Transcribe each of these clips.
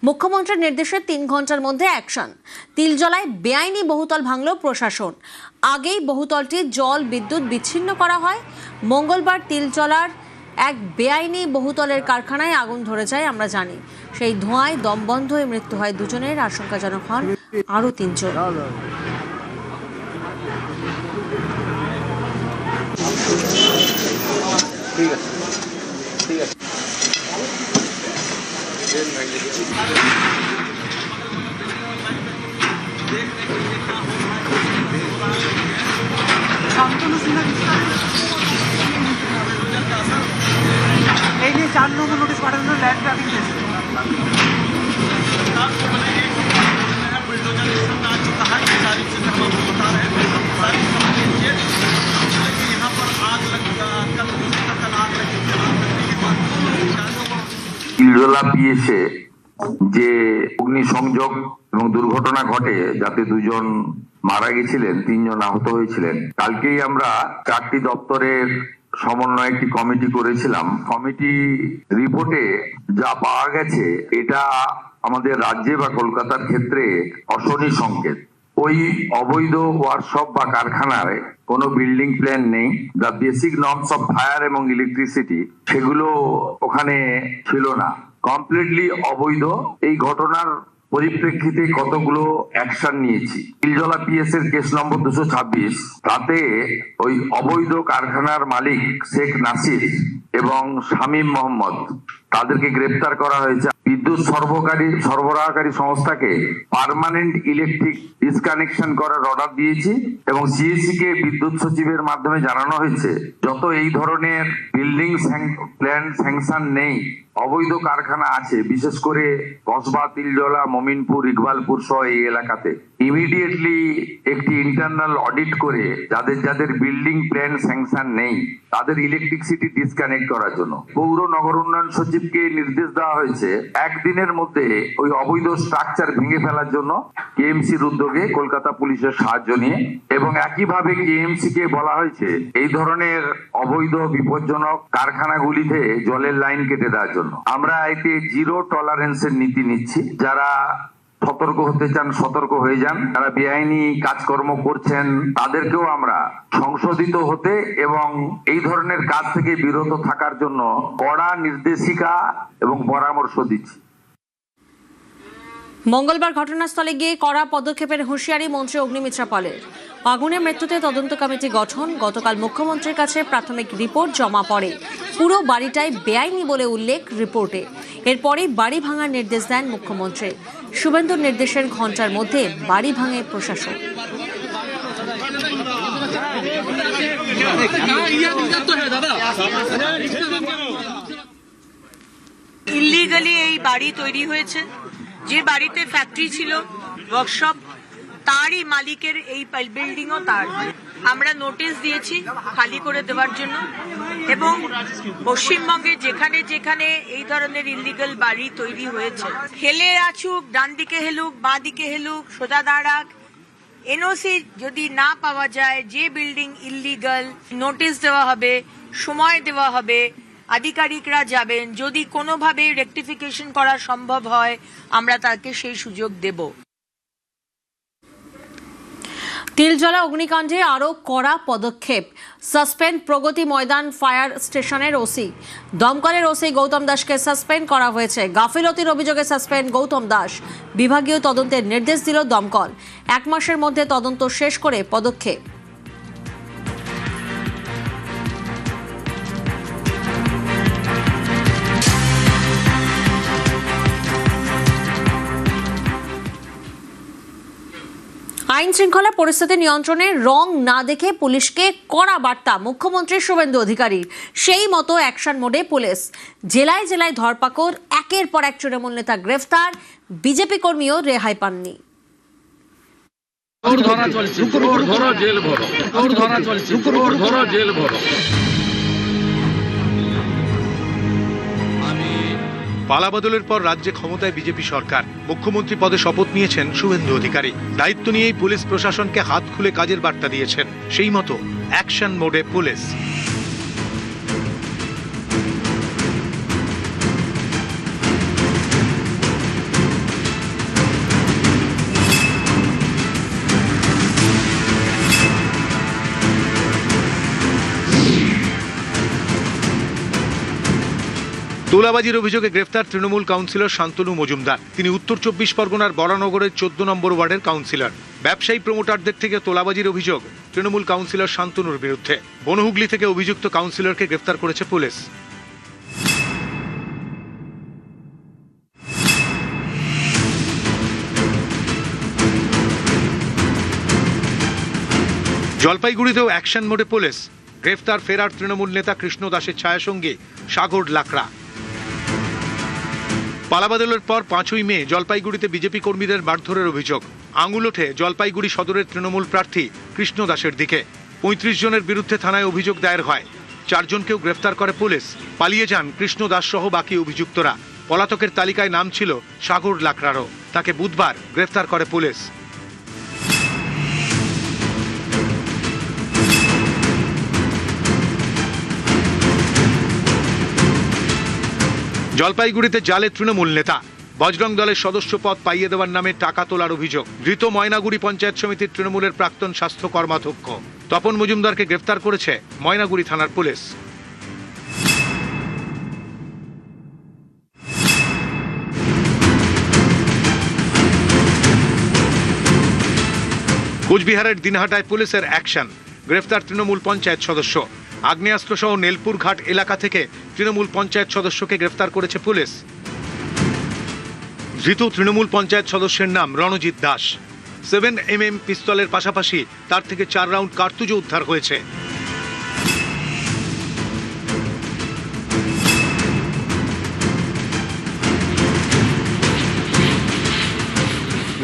মুখ্যমন্ত্রীর নির্দেশে 3 ঘন্টার মধ্যে অ্যাকশন। তিলজলায় বেআইনি বহুতল ভাঙল প্রশাসন। আগেই বহুতলটি জল বিদ্যুৎ বিচ্ছিন্ন করা হয়। মঙ্গলবার তিলজলার এক বেআইনি বহুতলের কারখানায় আগুন ধরে যায় আমরা জানি। সেই ধোঁয়ায় দম বন্ধ হয়ে মৃত্যু হয় দুজনের, আশঙ্কাজনক হন আরও 3 জন। ঠিক আছে, ঠিক আছে। এই নিয়ে 4 নম্বর নোটিশ পাঠানো ল্যান্ড ট্রাফিক কেস। তিলজলা পিএসে যে অগ্নিসংযোগ এবং দুর্ঘটনা ঘটে, যাতে 2 জন মারা গেছিলেন, 3 জন আহত হয়েছিলেন। কালকেই আমরা 4টি দপ্তরের সমন্বয়ে একটি কমিটি করেছিলাম। কমিটি রিপোর্টে যা পাওয়া গেছে, এটা আমাদের রাজ্যে বা কলকাতার ক্ষেত্রে অশনি সংকেত। ওই অবৈধ ওয়ার্কশপ বা কারখানায় কোনো বিল্ডিং প্ল্যান নেই। The basic norms of fire এবং ইলেকট্রিসিটি সেগুলো ওখানে ছিল না, কমপ্লিটলি অবৈধ। এই ঘটনার পরিপ্রেক্ষিতে কতগুলো অ্যাকশন নিয়েছি। তিলজলা পিএস এর কেস নম্বর 226, তাতে ওই অবৈধ কারখানার মালিক শেখ নাসির এবং শামীম মোহাম্মদ, তাদেরকে গ্রেপ্তার করা হয়েছে। বিদ্যুৎ সরবরাহকারী সংস্থাকে পার্মানেন্ট ইলেকট্রিক ডিসকানেকশন করার অর্ডার দিয়েছি এবং সিএসসি কে বিদ্যুৎ সচিবের মাধ্যমে জানানো হয়েছে, যত এই ধরনের বিল্ডিং প্ল্যান স্যাংশন নেই, অবৈধ কারখানা আছে, বিশেষ করে কসবা, তিলজলা, মমিনপুর, ইকবালপুর সহ এই এলাকাতে, ইমিডিয়েটলি একটি ইন্টারনাল অডিট করে যাদের বিল্ডিং প্ল্যান স্যাংশন নেই তাদের ইলেকট্রিসিটি ডিসকানেক্ট করার জন্য পৌর নগর উন্নয়ন সচিবকে নির্দেশ দেওয়া হয়েছে একদিনের মধ্যে ওই অবৈধ স্ট্রাকচার ভেঙে ফেলার জন্য কেএমসির উদ্যোগে, কলকাতা পুলিশের সাহায্য নিয়ে। এবং একইভাবে কেএমসি কে বলা হয়েছে এই ধরনের অবৈধ বিপজ্জনক কারখানাগুলিতে জলের লাইন কেটে দেওয়ার জন্য। আমরা এতে 0 টলারেন্সের নীতি নিচ্ছি। যারা সতর্ক হতে চান সতর্ক হয়ে যান, যারা বেআইনি কাজকর্ম করছেন তাদেরকেও আমরা সংশোধিত হতে এবং এই ধরনের কাজ থেকে বিরত থাকার জন্য কড়া নির্দেশিকা এবং পরামর্শ দিচ্ছি। মঙ্গলবার ঘটনাস্থলে গিয়ে কড়া পদক্ষেপের হুঁশিয়ারি মন্ত্রী অগ্নিমিত্রা পালের। আগুনের মৃত্যুতে তদন্ত কমিটি গঠন। গতকাল মুখ্যমন্ত্রীর কাছে প্রাথমিক রিপোর্ট জমা পড়ে। পুরো বাড়িটাই বেআইনি বলে উল্লেখ রিপোর্টে। এরপরেই বাড়ি ভাঙার নির্দেশ দেন মুখ্যমন্ত্রী। শুভেন্দুর নির্দেশের ঘণ্টার মধ্যে বাড়ি ভাঙে প্রশাসন। ইল্লিগালি এই বাড়ি তৈরি হয়েছে। যে বাড়িতে ফ্যাক্টরি ছিল, ওয়ার্কশপ, তারই মালিকের এই বিল্ডিংও তার। আমরা নোটিশ দিয়েছি খালি করে দেওয়ার জন্য এবং পশ্চিমবঙ্গে যেখানে যেখানে এই ধরনের ইল্লিগাল বাড়ি তৈরি হয়েছে, হেলে আছুক, ডান দিকে হেলুক, বাঁ দিকে হেলুক, সোজা দাঁড়াক, এনওসি যদি না পাওয়া যায়, যে বিল্ডিং ইল্লিগাল, নোটিশ দেওয়া হবে, সময় দেওয়া হবে, আধিকারিকরা যাবেন। যদি কোনোভাবে রেকটিফিকেশন করা সম্ভব হয়, আমরা তাকে সেই সুযোগ দেব। তিলজলা অগ্নিকাণ্ডে আরও কড়া পদক্ষেপ। সাসপেন্ড প্রগতি ময়দান ফায়ার স্টেশনের ওসি। দমকলের ওসি গৌতম দাসকে সাসপেন্ড করা হয়েছে। গাফিলতির অভিযোগে সাসপেন্ড গৌতম দাস। বিভাগীয় তদন্তের নির্দেশ দিল দমকল। 1 মাসের মধ্যে তদন্ত শেষ করে পদক্ষেপ। আইন শৃঙ্খলা পরিস্থিতি নিয়ন্ত্রণে রং না দেখে পুলিশকে কড়া বার্তা মুখ্যমন্ত্রী শুভেন্দু অধিকারীর। সেই মতো অ্যাকশন মোডে পুলিশ। জেলায় জেলায় ধরপাকড়, একের পর এক তৃণমূল নেতা গ্রেফতার, বিজেপি কর্মীও রেহাই পাননি। পালাবদলের পর রাজ্যে ক্ষমতায় বিজেপি সরকার। মুখ্যমন্ত্রী পদে শপথ নিয়েছেন শুভেন্দু অধিকারী। দায়িত্ব নিয়েই পুলিশ প্রশাসনকে হাত খুলে কাজের বার্তা দিয়েছেন। সেই মতো অ্যাকশন মোডে পুলিশ। তোলাবাজির অভিযোগে গ্রেফতার তৃণমূল কাউন্সিলর শান্তনু মজুমদার। তিনি উত্তর 24 পরগনার বরানগরের 14 নম্বর ওয়ার্ডের কাউন্সিলর। ব্যবসায়ী প্রমোটারদের থেকে তোলাবাজির অভিযোগ তৃণমূল কাউন্সিলর শান্তনুর বিরুদ্ধে। বনহুগলি থেকে অভিযুক্ত কাউন্সিলরকে গ্রেফতার করেছে পুলিশ। জলপাইগুড়িতেও অ্যাকশন মোডে পুলিশ। গ্রেফতার ফেরার তৃণমূল নেতা কৃষ্ণ দাসের ছায়াসঙ্গী সাগর লাকড়া। পালাবদলের পর 5ই মে জলপাইগুড়িতে বিজেপি কর্মীদের মারধরের অভিযোগ। আঙুল ওঠে জলপাইগুড়ি সদরের তৃণমূল প্রার্থী কৃষ্ণ দাসের দিকে। 35 জনের বিরুদ্ধে থানায় অভিযোগ দায়ের হয়। 4 জনকেও গ্রেফতার করে পুলিশ। পালিয়ে যান কৃষ্ণ দাস সহ বাকি অভিযুক্তরা। পলাতকের তালিকায় নাম ছিল সাগর লাকড়ারও। তাকে বুধবার গ্রেফতার করে পুলিশ। জলপাইগুড়িতে জালে তৃণমূল নেতা। বজরং দলের সদস্য পদ পাইয়ে দেওয়ার নামে টাকা তোলার অভিযোগ। ধৃত ময়নাগুড়ি পঞ্চায়েত সমিতির তৃণমূলের প্রাক্তন স্বাস্থ্য কর্মাধ্যক্ষ তপন মজুমদারকে গ্রেফতার করেছে ময়নাগুড়ি থানার পুলিশ। কোচবিহারের দিনহাটায় পুলিশের অ্যাকশন। গ্রেফতার তৃণমূল পঞ্চায়েত সদস্য। আগ্নেয়াস্ত্র সহ নেলপুর ঘাট এলাকা থেকে তৃণমূল পঞ্চায়েত সদস্যকে গ্রেফতার করেছে পুলিশ। ধৃত তৃণমূল পঞ্চায়েত সদস্যের নাম রণজিৎ দাস। 7mm পিস্তলের পাশাপাশি তার থেকে 4 রাউন্ড কার্তুজও উদ্ধার হয়েছে।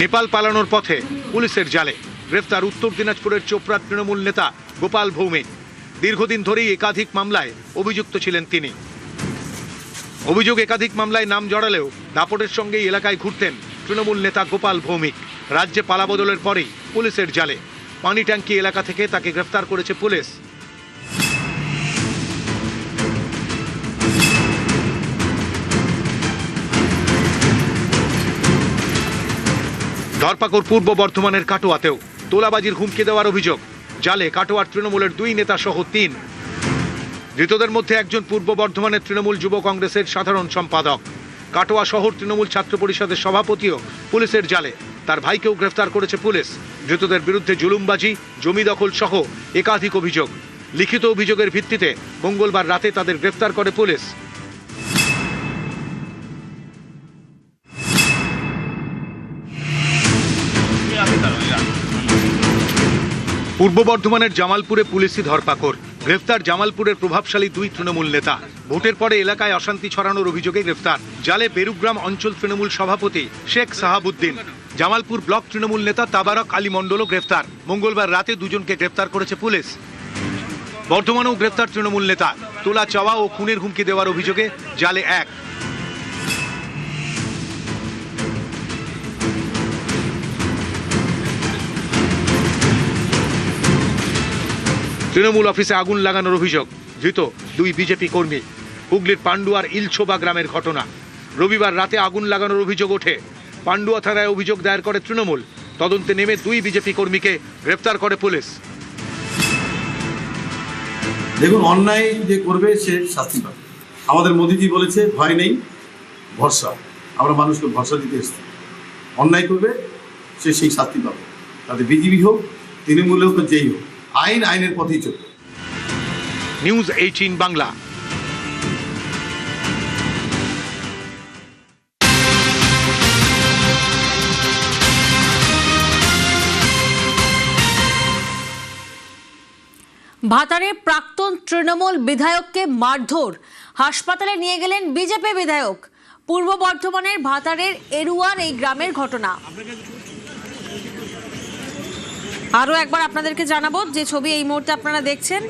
নেপাল পালানোর পথে পুলিশের জালে। গ্রেফতার উত্তর দিনাজপুরের চোপড়ার তৃণমূল নেতা গোপাল ভৌমিক। দীর্ঘদিন ধরেই একাধিক মামলায় অভিযুক্ত ছিলেন তিনি। অভিযোগ একাধিক মামলায় নাম জড়ালেও দাপটের সঙ্গে এলাকায় ঘুরতেন তৃণমূল নেতা গোপাল ভৌমিক। রাজ্যে পালাবদলের পরেই পুলিশের জালে। পানি ট্যাঙ্কি এলাকা থেকে তাকে গ্রেফতার করেছে পুলিশ। ধরপাকড় পূর্ব বর্ধমানের কাটোয়াতেও। তোলাবাজির হুমকি দেওয়ার অভিযোগ। জালে কাটোয়ার তৃণমূলের 2 নেতা সহ 3। ধৃতদের মধ্যে একজন পূর্ব বর্ধমানের তৃণমূল যুব কংগ্রেসের সাধারণ সম্পাদক। কাটোয়া শহর তৃণমূল ছাত্র পরিষদের সভাপতিও পুলিশের জালে। তার ভাইকেও গ্রেফতার করেছে পুলিশ। ধৃতদের বিরুদ্ধে জুলুমবাজি, জমি দখল সহ একাধিক অভিযোগ। লিখিত অভিযোগের ভিত্তিতে মঙ্গলবার রাতে তাদের গ্রেফতার করে পুলিশ। পূর্ব বর্ধমানের জামালপুরে পুলিশি ধরপাকড়। গ্রেফতার জামালপুরের প্রভাবশালী 2 তৃণমূল নেতা। ভোটের পরে এলাকায় অশান্তি ছড়ানোর অভিযোগে গ্রেফতার। জালে বেরুগ্রাম অঞ্চল তৃণমূল সভাপতি শেখ সাহাবুদ্দিন। জামালপুর ব্লক তৃণমূল নেতা তাবারক আলী মণ্ডলও গ্রেফতার। মঙ্গলবার রাতে 2 জনকে গ্রেফতার করেছে পুলিশ। বর্ধমানেও গ্রেফতার তৃণমূল নেতা। তোলা চাওয়া ও খুনের হুমকি দেওয়ার অভিযোগে জালে 1। তৃণমূল অফিসে আগুন লাগানোর অভিযোগ। ধৃত 2 বিজেপি কর্মী। হুগলির পান্ডুয়ার ইলছোবা গ্রামের ঘটনা। রবিবার রাতে আগুন লাগানোর অভিযোগ ওঠে। পান্ডুয়া থানায় অভিযোগ দায়ের করে তৃণমূল। তদন্তে নেমে 2 বিজেপি কর্মীকে গ্রেফতার করে পুলিশ। দেখুন, অন্যায় যে করবে সে শাস্তি পাবে। আমাদের মোদিজি বলেছে ভয় নেই, ভরসা। আমরা মানুষকে ভরসা দিতে এসেছি। অন্যায় করবে সে সেই শাস্তি পাবে। তাতে বিজেপি হোক, তৃণমূল হোক, যেই হোক, আইন আইনের পথেই চলবে। নিউজ 18 বাংলা। ভাতারে প্রাক্তন তৃণমূল বিধায়ককে মারধর। হাসপাতালে নিয়ে গেলেন বিজেপি বিধায়ক। পূর্ব বর্ধমানের ভাতারের এরুয়ার এই গ্রামের ঘটনা। আরো একবার আপনাদেরকে জানাবো যে ছবি এই মুহূর্তে আপনারা দেখছেন।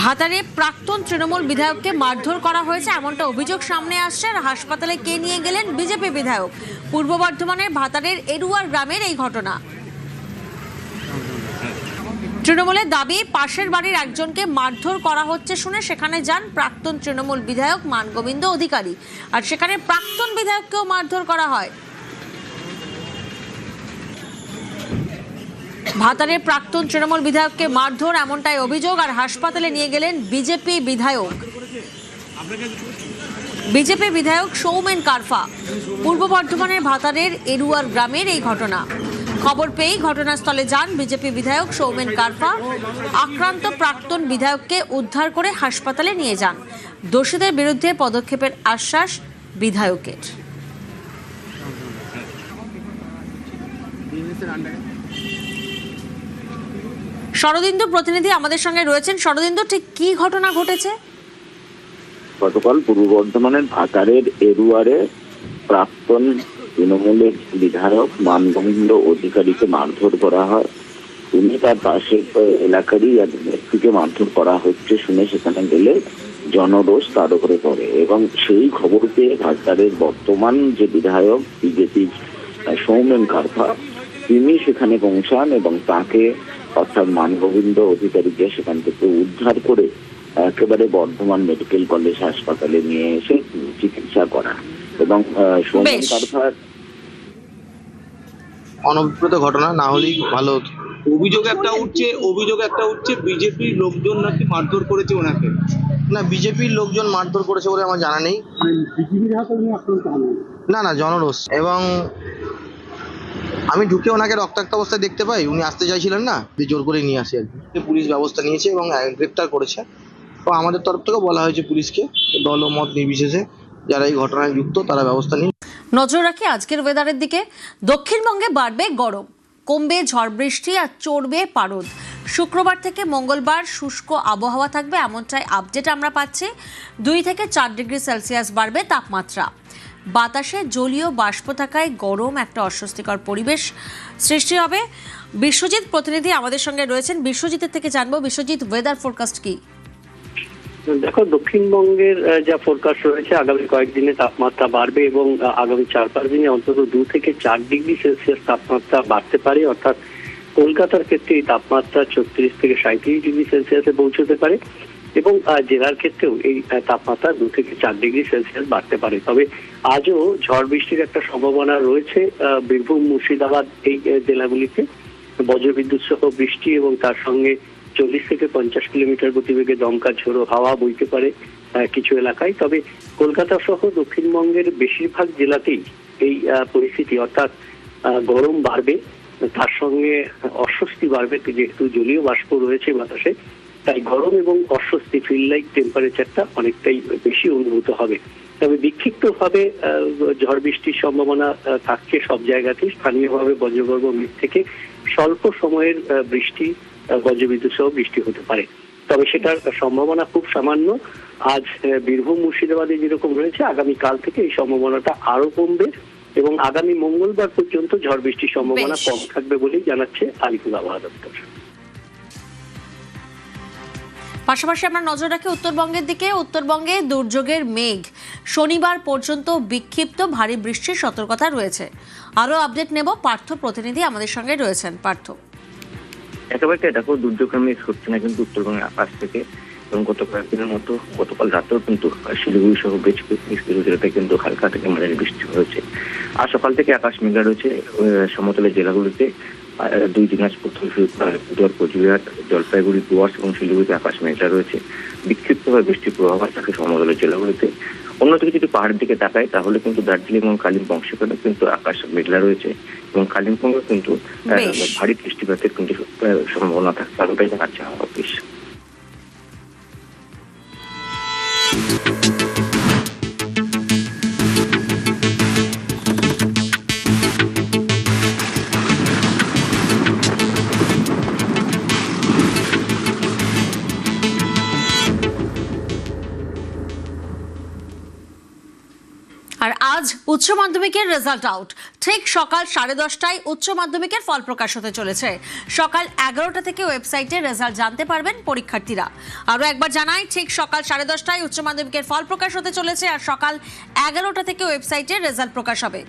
ভাতারে প্রাক্তন তৃণমূল বিধায়ককে মারধর করা হয়েছে এমনটা অভিযোগ সামনে আসছে। আর হাসপাতালে কে নিয়ে গেলেন বিজেপি বিধায়ক। পূর্ব বর্ধমানের ভাতারের এরুয়ার গ্রামের এই ঘটনা। তৃণমূলের দাবি পাশের বাড়ির একজনকে মারধর করা হচ্ছে শুনে সেখানে যান প্রাক্তন তৃণমূল বিধায়ক মানগোবিন্দ অধিকারী। আর সেখানে প্রাক্তন বিধায়ককেও মারধর করা হয়। ভাতারের প্রাক্তন তৃণমূল বিধায়ককে মারধর এমনটাই অভিযোগ। আর হাসপাতালে নিয়ে গেলেন বিজেপি বিধায়ক। বিজেপি বিধায়ক সৌমেন কারফা। পূর্ব বর্ধমানের ভাতারের এরুয়ার গ্রামের এই ঘটনা। খবর পেয়েই ঘটনাস্থলে যান বিজেপি বিধায়ক সৌমেন কারফা। আক্রান্ত প্রাক্তন বিধায়ককে উদ্ধার করে হাসপাতালে নিয়ে যান। দোষীদের বিরুদ্ধে পদক্ষেপের আশ্বাস বিধায়কের। শরদিন্দু প্রতিনিধি আমাদের সঙ্গে রয়েছেন। শরদিন্দু, ঠিক কি ঘটনা ঘটেছে? গতকাল পূর্ব বর্ধমানের ভাতারের এরুয়ারে প্রাক্তন তৃণমূলের বিধায়ক মানগোবিন্দ অধিকারীকে মারধর করা হয়। তিনি তার পাশের এলাকারই এক ব্যক্তিকে মারধর করা হচ্ছে শুনে সেখানে গেলে জনরোষ তার উপরে পড়ে এবং সেই খবর পেয়ে ভাতারের বর্তমান যে বিধায়ক বিজেপির সৌমেন কারফা তিনি সেখানে পৌঁছান এবং তাকে অর্থাৎ মানগোবিন্দ অধিকারীকে সেখান থেকে উদ্ধার করে একেবারে বর্ধমান মেডিকেল কলেজ হাসপাতালে নিয়ে এসে চিকিৎসা করা এবং সৌমেন কারফার অনবরত ঘটনা না হলেই ভালো হতো। অভিযোগ একটা উঠছে বিজেপির লোকজন নাকি মারধর করেছে ওনাকে। না, বিজেপির লোকজন মারধর করেছে বলে আমার জানা নেই। না জনরোষ, এবং আমি ঢুকে ওনাকে রক্তাক্ত অবস্থায় দেখতে পাই। উনি আসতে চাইছিলেন না, জোর করে নিয়ে আসে আর কি। পুলিশ ব্যবস্থা নিয়েছে এবং গ্রেপ্তার করেছে। তো আমাদের তরফ থেকে বলা হয়েছে পুলিশকে দল ও মত নির্বিশেষে যারা এই ঘটনায় যুক্ত তারা ব্যবস্থা নিন। নজর রাখি আজকের ওয়েদারের দিকে। দক্ষিণবঙ্গে বাড়বে গরম, কমবে ঝড় বৃষ্টি আর চড়বে পারদ। শুক্রবার থেকে মঙ্গলবার শুষ্ক আবহাওয়া থাকবে, এমনটাই আপডেট আমরা পাচ্ছি। 2 থেকে 4 ডিগ্রি সেলসিয়াস বাড়বে তাপমাত্রা। বাতাসে জলীয় বাষ্প থাকায় গরম একটা অস্বস্তিকর পরিবেশ সৃষ্টি হবে। বিশ্বজিৎ প্রতিনিধি আমাদের সঙ্গে রয়েছেন। বিশ্বজিতের থেকে জানবো, বিশ্বজিৎ, ওয়েদার ফোরকাস্ট কি? দেখো, দক্ষিণবঙ্গের যা ফোরকাস্ট রয়েছে আগামী কয়েকদিনে তাপমাত্রা বাড়বে এবং আগামী 4-5 দিনে অন্তত 2 থেকে 4 ডিগ্রি সেলসিয়াস তাপমাত্রা বাড়তে পারে। অর্থাৎ কলকাতার ক্ষেত্রে এই তাপমাত্রা 34 থেকে 37 ডিগ্রি সেলসিয়াসে পৌঁছতে পারে এবং জেলার ক্ষেত্রেও এই তাপমাত্রা 2 থেকে 4 ডিগ্রি সেলসিয়াস বাড়তে পারে। তবে আজও ঝড় বৃষ্টির একটা সম্ভাবনা রয়েছে বীরভূম, মুর্শিদাবাদ এই জেলাগুলিতে। বজ্রবিদ্যুৎ সহ বৃষ্টি এবং তার সঙ্গে 40 থেকে 50 কিলোমিটার গতিবেগে দমকা ঝোড়ো হাওয়া বইতে পারে কিছু এলাকায়। তবে কলকাতা সহ দক্ষিণবঙ্গের বেশিরভাগ জেলাতেই এই পরিস্থিতি, অর্থাৎ গরম বাড়বে, তার সঙ্গে অস্বস্তি বাড়বে যেহেতু জলীয় বাষ্প রয়েছে বাতাসে। তাই গরম এবং অস্বস্তি ফিল লাইক টেম্পারেচারটা অনেকটাই বেশি অনুভূত হবে। তবে বিক্ষিপ্তভাবে ঝড় বৃষ্টির সম্ভাবনা থাকছে সব জায়গাতেই। স্থানীয়ভাবে বজ্রগর্ভ মেঘ থেকে স্বল্প সময়ের বৃষ্টি, বজ্রবিদ্যুৎ সহ বৃষ্টি হতে পারে। তবে সেটার সম্ভাবনা খুব সামান্য। আজ বীরভূম, মুর্শিদাবাদে যেরকম রয়েছে, আগামীকাল থেকে এই সম্ভাবনাটা আরো কমবে এবং আগামী মঙ্গলবার পর্যন্ত ঝড় বৃষ্টির সম্ভাবনা কম থাকবে বলেই জানাচ্ছে আলিপুর আবহাওয়া দপ্তর। পাশাপাশি আমরা নজর রাখি উত্তরবঙ্গের দিকে। উত্তরবঙ্গে দুর্যোগের মেঘ, শনিবার পর্যন্ত বিক্ষিপ্ত ভারী বৃষ্টির সতর্কতা রয়েছে। আরো আপডেট নেব, পার্থ প্রতিনিধি আমাদের সঙ্গে রয়েছেন। পার্থ, একেবারে দেখো, দুর্যোগের মেঘ হচ্ছে না কিন্তু উত্তরবঙ্গের আকাশ থেকে, এবং গত কয়েকদিনের মতো গতকাল রাতেও কিন্তু শিলিগুড়ি সহ বেশ কিছু জেলাতে কিন্তু হালকা থেকে মাঝারি বৃষ্টি হয়েছে। আর সকাল থেকে আকাশ মেঘলা রয়েছে সমতলের জেলাগুলিতে। 2 দিনাজপুর, কোচবিহার, জলপাইগুড়ি, ডুয়ার্স এবং শিলিগুড়িতে আকাশ মেঘলা রয়েছে। বিক্ষিপ্তভাবে বৃষ্টির প্রভাব থাকে সমতলের জেলাগুলিতে। অন্যদিকে যদি পাহাড়ের দিকে তাকায় তাহলে কিন্তু দার্জিলিং এবং কালিম্পং সেখানে কিন্তু আকাশ মেঘলা রয়েছে এবং কালিম্পংয়ে কিন্তু ভারী বৃষ্টিপাতের কিন্তু সম্ভাবনা থাকে। এমনটাই জানাচ্ছে আবহাওয়া অফিস। আর আজ উচ্চ মাধ্যমিকের রেজাল্ট আউট। ঠিক সকাল 10:30টায় উচ্চ মাধ্যমিকের ফল প্রকাশ হতে চলেছে। সকাল 11টা থেকে ওয়েবসাইটে রেজাল্ট জানতে পারবেন পরীক্ষার্থীরা। আরও একবার জানাই, ঠিক সকাল 10:30টায় উচ্চ মাধ্যমিকের ফল প্রকাশ হতে চলেছে আর সকাল 11টা থেকে ওয়েবসাইটে রেজাল্ট প্রকাশ হবে।